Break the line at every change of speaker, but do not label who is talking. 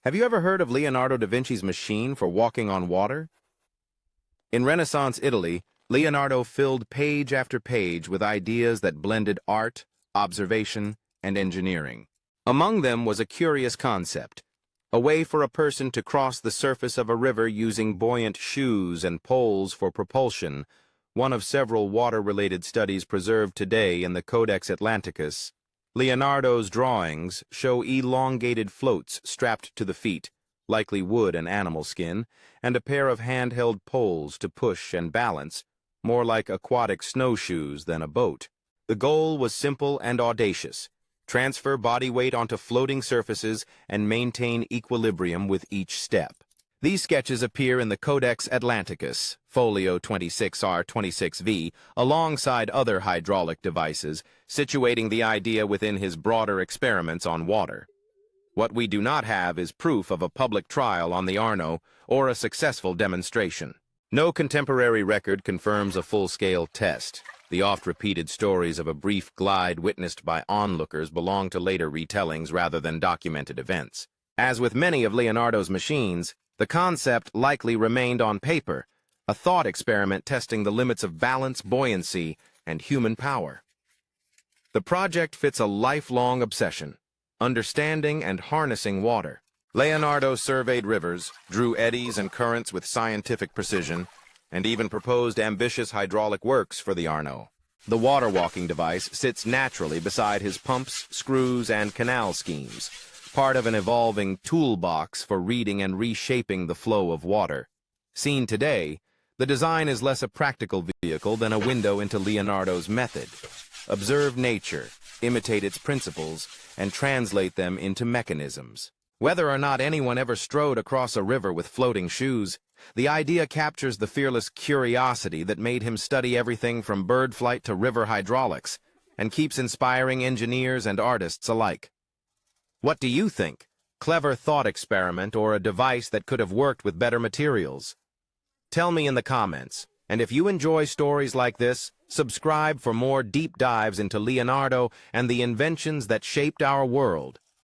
Have you ever heard of Leonardo da Vinci's machine for walking on water? In Renaissance Italy, Leonardo filled page after page with ideas that blended art, observation, and engineering. Among them was a curious concept, a way for a person to cross the surface of a river using buoyant shoes and poles for propulsion, one of several water-related studies preserved today in the Codex Atlanticus. Leonardo's drawings show elongated floats strapped to the feet, likely wood and animal skin, and a pair of handheld poles to push and balance, more like aquatic snowshoes than a boat. The goal was simple and audacious: transfer body weight onto floating surfaces and maintain equilibrium with each step. These sketches appear in the Codex Atlanticus, folio 26R26V, alongside other hydraulic devices, situating the idea within his broader experiments on water. What we do not have is proof of a public trial on the Arno or a successful demonstration. No contemporary record confirms a full-scale test. The oft-repeated stories of a brief glide witnessed by onlookers belong to later retellings rather than documented events. As with many of Leonardo's machines, the concept likely remained on paper, a thought experiment testing the limits of balance, buoyancy, and human power. The project fits a lifelong obsession: understanding and harnessing water. Leonardo surveyed rivers, drew eddies and currents with scientific precision, and even proposed ambitious hydraulic works for the Arno. The water-walking device sits naturally beside his pumps, screws, and canal schemes, part of an evolving toolbox for reading and reshaping the flow of water. Seen today, the design is less a practical vehicle than a window into Leonardo's method. Observe nature, imitate its principles, and translate them into mechanisms. Whether or not anyone ever strode across a river with floating shoes, the idea captures the fearless curiosity that made him study everything from bird flight to river hydraulics, and keeps inspiring engineers and artists alike. What do you think? Clever thought experiment or a device that could have worked with better materials? Tell me in the comments, and if you enjoy stories like this, subscribe for more deep dives into Leonardo and the inventions that shaped our world.